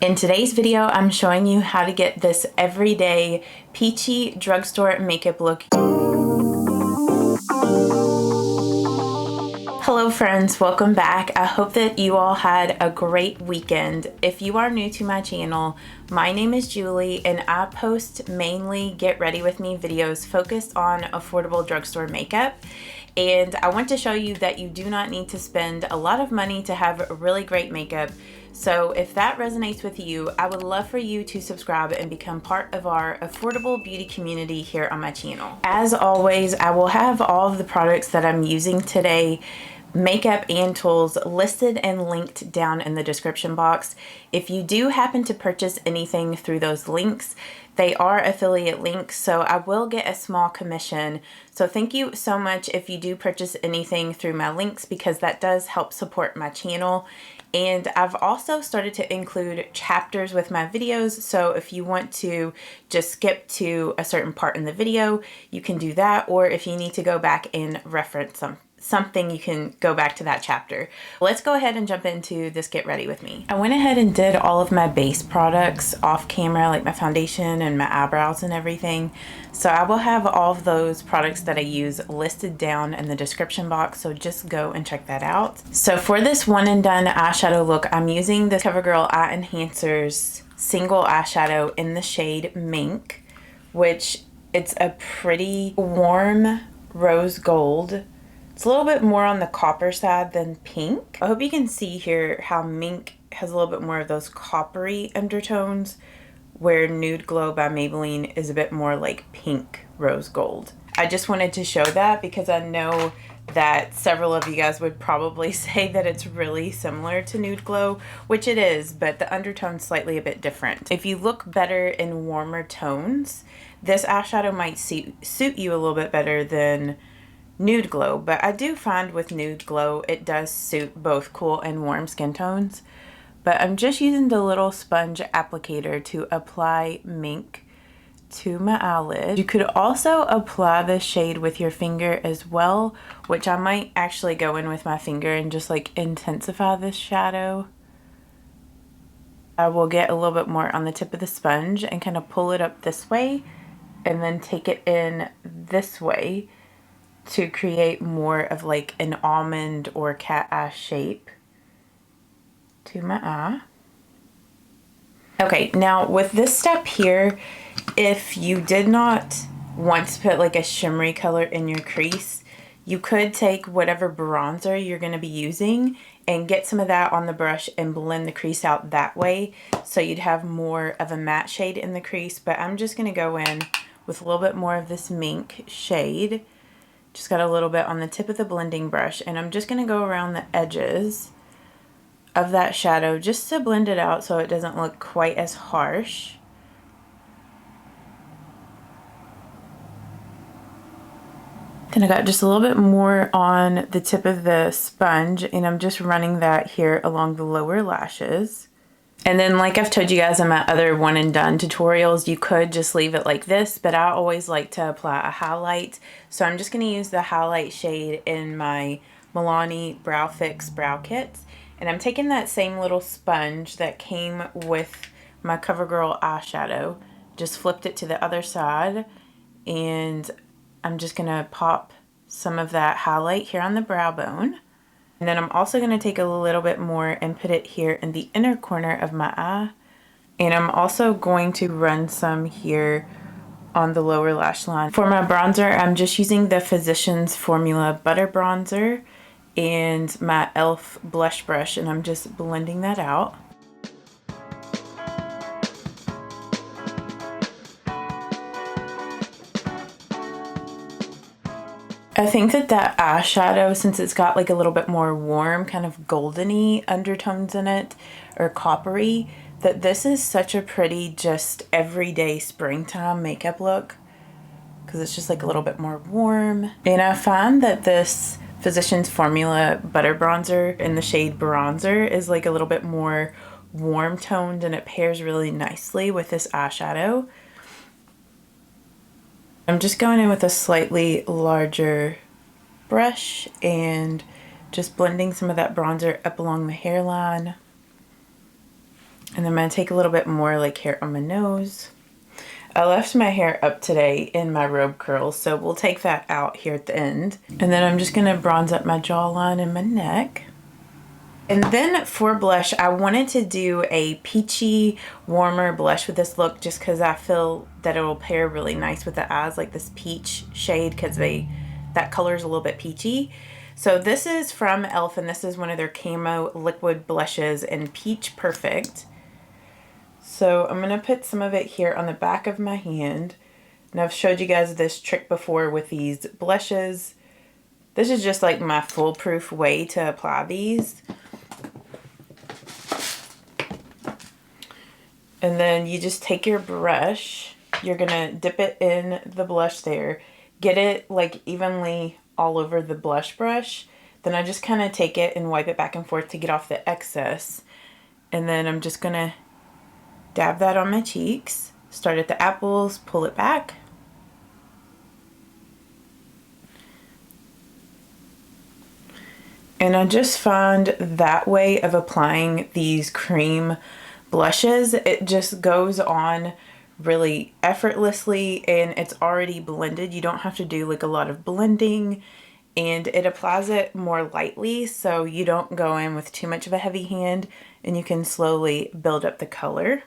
In today's video, I'm showing you how to get this everyday peachy drugstore makeup look. Hello friends, welcome back. I hope that you all had a great weekend. If you are new to my channel, my name is Julie and I post mainly get ready with me videos focused on affordable drugstore makeup. And I want to show you that you do not need to spend a lot of money to have really great makeup. So if that resonates with you, I would love for you to subscribe and become part of our affordable beauty community here on my channel. As always, I will have all of the products that I'm using today, makeup and tools, listed and linked down in the description box. If you do happen to purchase anything through those links, they are affiliate links, so I will get a small commission. So thank you so much if you do purchase anything through my links, because that does help support my channel. And I've also started to include chapters with my videos, so if you want to just skip to a certain part in the video, you can do that, or if you need to go back and reference something, you can go back to that chapter. Let's go ahead and jump into this get ready with me. I went ahead and did all of my base products off camera, like my foundation and my eyebrows and everything. So I will have all of those products that I use listed down in the description box, so just go and check that out. So for this one and done eyeshadow look, I'm using the CoverGirl Eye Enhancers single eyeshadow in the shade Mink, which it's a pretty warm rose gold. It's a little bit more on the copper side than pink. I hope you can see here how Mink has a little bit more of those coppery undertones, where Nude Glow by Maybelline is a bit more like pink rose gold. I just wanted to show that because I know that several of you guys would probably say that it's really similar to Nude Glow, which it is, but the undertone's slightly a bit different. If you look better in warmer tones, this eyeshadow might suit you a little bit better than Nude Glow, but I do find with Nude Glow it does suit both cool and warm skin tones. But I'm just using the little sponge applicator to apply Mink to my eyelid. You could also apply the shade with your finger as well, which I might actually go in with my finger and just like intensify this shadow. I will get a little bit more on the tip of the sponge and kind of pull it up this way and then take it in this way to create more of like an almond or cat eye shape to my eye. Okay, now with this step here, if you did not want to put like a shimmery color in your crease, you could take whatever bronzer you're going to be using and get some of that on the brush and blend the crease out that way, so you'd have more of a matte shade in the crease. But I'm just going to go in with a little bit more of this Mink shade. Just got a little bit on the tip of the blending brush, and I'm just going to go around the edges of that shadow just to blend it out so it doesn't look quite as harsh. Then I got just a little bit more on the tip of the sponge, and I'm just running that here along the lower lashes. And then, like I've told you guys in my other one and done tutorials, you could just leave it like this, but I always like to apply a highlight. So I'm just going to use the highlight shade in my Milani Brow Fix Brow Kits. And I'm taking that same little sponge that came with my CoverGirl eyeshadow, just flipped it to the other side, and I'm just going to pop some of that highlight here on the brow bone. And then I'm also going to take a little bit more and put it here in the inner corner of my eye. And I'm also going to run some here on the lower lash line. For my bronzer, I'm just using the Physicians Formula Butter Bronzer and my e.l.f. blush brush, and I'm just blending that out. I think that eyeshadow, since it's got like a little bit more warm, kind of goldeny undertones in it, or coppery, that this is such a pretty just everyday springtime makeup look, because it's just like a little bit more warm. And I find that this Physicians Formula Butter Bronzer in the shade Bronzer is like a little bit more warm toned, and it pairs really nicely with this eyeshadow. I'm just going in with a slightly larger brush and just blending some of that bronzer up along the hairline. And I'm going to take a little bit more like hair on my nose. I left my hair up today in my robe curls, so we'll take that out here at the end. And then I'm just going to bronze up my jawline and my neck. And then for blush, I wanted to do a peachy, warmer blush with this look just because I feel that it will pair really nice with the eyes, like this peach shade, because that color is a little bit peachy. So this is from e.l.f. and this is one of their camo liquid blushes in Peach Perfect. So I'm going to put some of it here on the back of my hand. And I've showed you guys this trick before with these blushes. This is just like my foolproof way to apply these. And then you just take your brush, you're going to dip it in the blush there, get it like evenly all over the blush brush. Then I just kind of take it and wipe it back and forth to get off the excess. And then I'm just going to dab that on my cheeks, start at the apples, pull it back. And I just find that way of applying these cream blushes, it just goes on really effortlessly and it's already blended. You don't have to do like a lot of blending, and it applies it more lightly so you don't go in with too much of a heavy hand and you can slowly build up the color.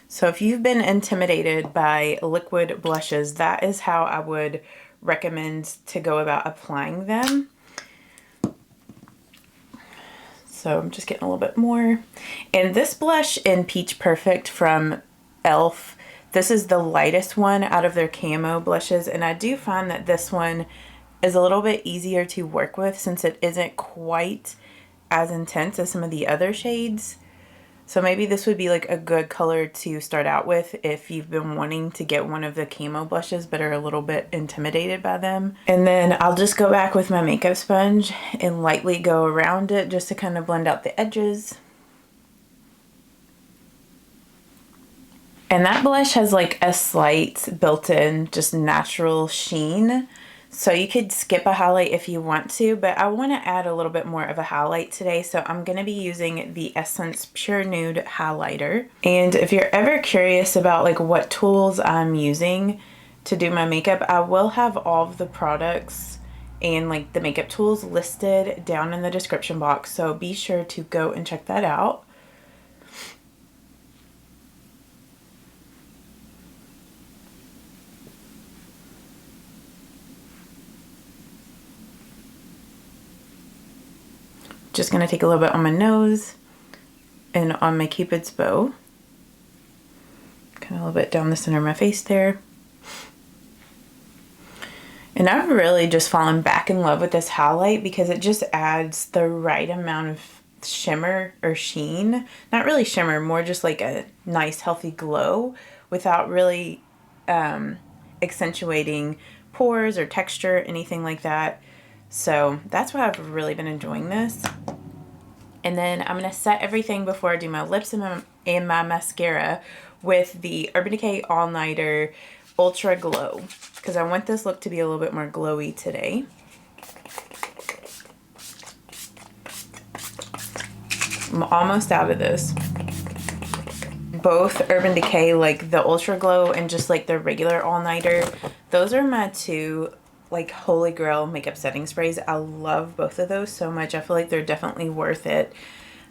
So if you've been intimidated by liquid blushes, that is how I would recommend to go about applying them. So I'm just getting a little bit more. And this blush in Peach Perfect from e.l.f., this is the lightest one out of their camo blushes. And I do find that this one is a little bit easier to work with since it isn't quite as intense as some of the other shades. So maybe this would be like a good color to start out with if you've been wanting to get one of the camo blushes but are a little bit intimidated by them. And then I'll just go back with my makeup sponge and lightly go around it just to kind of blend out the edges. And that blush has like a slight built-in just natural sheen. So you could skip a highlight if you want to, but I want to add a little bit more of a highlight today. So I'm going to be using the Essence Pure Nude Highlighter. And if you're ever curious about like what tools I'm using to do my makeup, I will have all of the products and like the makeup tools listed down in the description box. So be sure to go and check that out. Just going to take a little bit on my nose and on my Cupid's bow. Kind of a little bit down the center of my face there. And I've really just fallen back in love with this highlight because it just adds the right amount of shimmer or sheen. Not really shimmer, more just like a nice healthy glow without really accentuating pores or texture, anything like that. So that's why I've really been enjoying this. And then I'm going to set everything before I do my lips and my mascara with the Urban Decay All Nighter Ultra Glow, because I want this look to be a little bit more glowy today. I'm almost out of this. Both Urban Decay, like the Ultra Glow and just like the regular All Nighter, those are my two like holy grail makeup setting sprays. I love both of those so much. I feel like they're definitely worth it.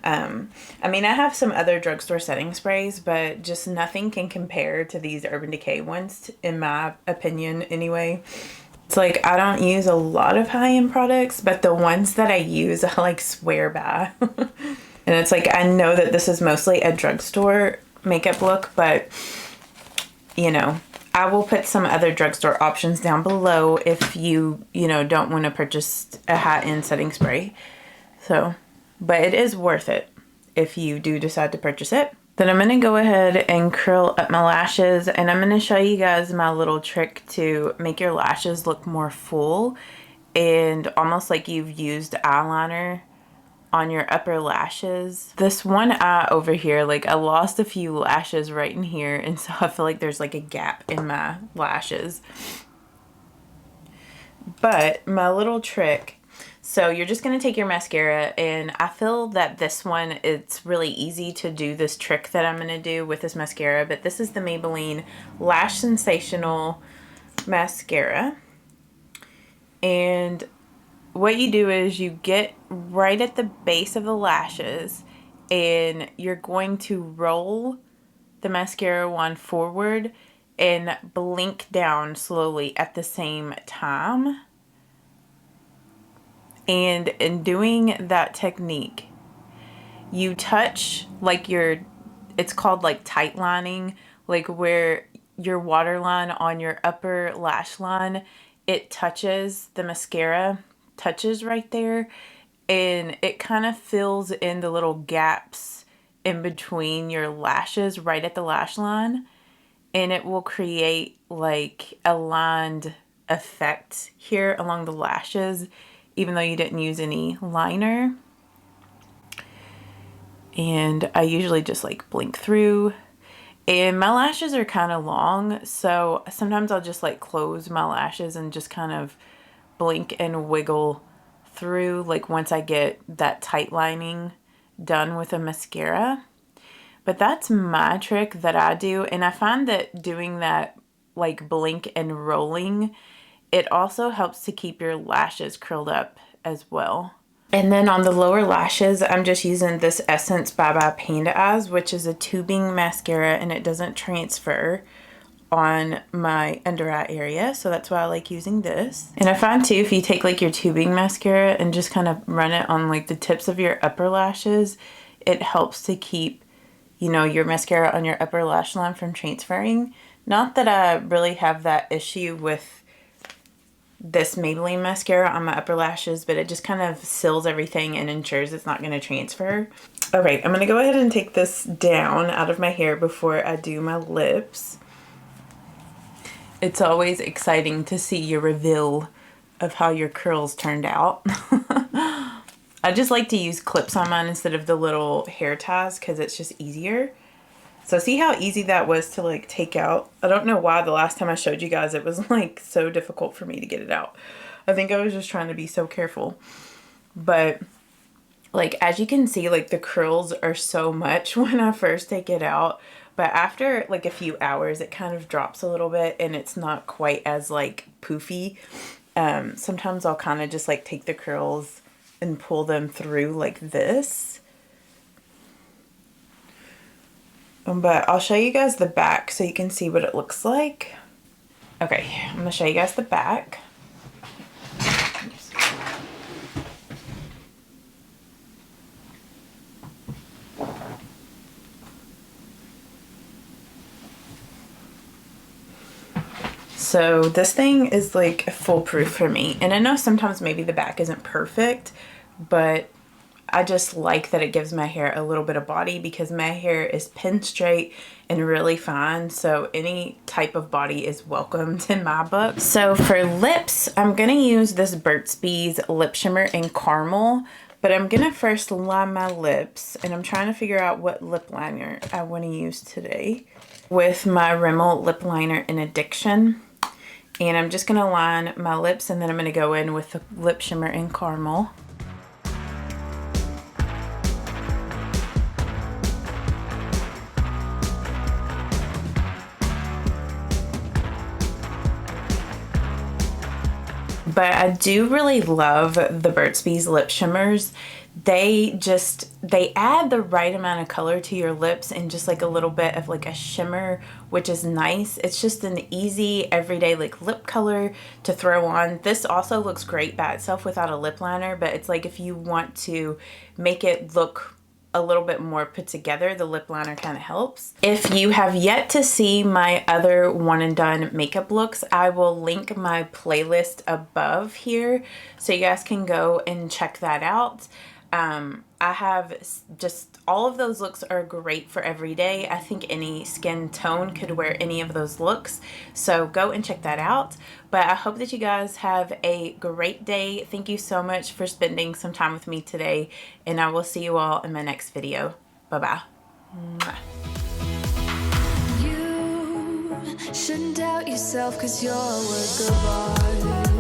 I mean, I have some other drugstore setting sprays, but just nothing can compare to these Urban Decay ones, in my opinion anyway. It's like I don't use a lot of high-end products, but the ones that I use I like swear by. And it's like I know that this is mostly a drugstore makeup look, but you know, I will put some other drugstore options down below if you don't want to purchase a high-end setting spray. So, but it is worth it if you do decide to purchase it. Then I'm going to go ahead and curl up my lashes, and I'm going to show you guys my little trick to make your lashes look more full and almost like you've used eyeliner on your upper lashes. This one eye over here, like I lost a few lashes right in here, and so I feel like there's like a gap in my lashes. But my little trick, So you're just going to take your mascara, and I feel that this one, it's really easy to do this trick that I'm going to do with this mascara, but this is the Maybelline Lash Sensational Mascara. And what you do is you get right at the base of the lashes, and you're going to roll the mascara wand forward and blink down slowly at the same time. And in doing that technique, you touch like it's called like tight lining, like where your waterline on your upper lash line, it touches the mascara, touches right there, and it kind of fills in the little gaps in between your lashes right at the lash line, and it will create like a lined effect here along the lashes, even though you didn't use any liner. And I usually just like blink through, and my lashes are kind of long, so sometimes I'll just like close my lashes and just kind of blink and wiggle through, like once I get that tight lining done with a mascara. But that's my trick that I do, and I find that doing that like blink and rolling, it also helps to keep your lashes curled up as well. And then on the lower lashes, I'm just using this Essence Bye Bye Panda Eyes, which is a tubing mascara, and it doesn't transfer on my under eye area, so that's why I like using this. And I find too, if you take like your tubing mascara and just kind of run it on like the tips of your upper lashes, it helps to keep, you know, your mascara on your upper lash line from transferring. Not that I really have that issue with this Maybelline mascara on my upper lashes, but it just kind of seals everything and ensures it's not going to transfer. All right, I'm going to go ahead and take this down out of my hair before I do my lips. It's always exciting to see your reveal of how your curls turned out. I just like to use clips on mine instead of the little hair ties because it's just easier. So see how easy that was to like take out? I don't know why the last time I showed you guys it was like so difficult for me to get it out. I think I was just trying to be so careful. But like as you can see, like the curls are so much when I first take it out. But after like a few hours it kind of drops a little bit and it's not quite as like poofy. Sometimes I'll kind of just like take the curls and pull them through like this. But I'll show you guys the back so you can see what it looks like. Okay, I'm gonna show you guys the back. So this thing is like foolproof for me. And I know sometimes maybe the back isn't perfect, but I just like that it gives my hair a little bit of body because my hair is pin straight and really fine. So any type of body is welcomed in my book. So for lips, I'm going to use this Burt's Bees Lip Shimmer in Caramel. But I'm going to first line my lips. And I'm trying to figure out what lip liner I want to use today with my Rimmel lip liner in Addiction. And I'm just going to line my lips and then I'm going to go in with the Lip Shimmer in Caramel. But I do really love the Burt's Bees lip shimmers. They add the right amount of color to your lips and just like a little bit of like a shimmer, which is nice. It's just an easy everyday like lip color to throw on. This also looks great by itself without a lip liner, but it's like if you want to make it look a little bit more put together, the lip liner kind of helps. If you have yet to see my other one and done makeup looks, I will link my playlist above here so you guys can go and check that out. I have just all of those looks are great for every day. I think any skin tone could wear any of those looks. So go and check that out. But I hope that you guys have a great day. Thank you so much for spending some time with me today. And I will see you all in my next video. Bye-bye. You shouldn't doubt yourself 'cause you're a work of art.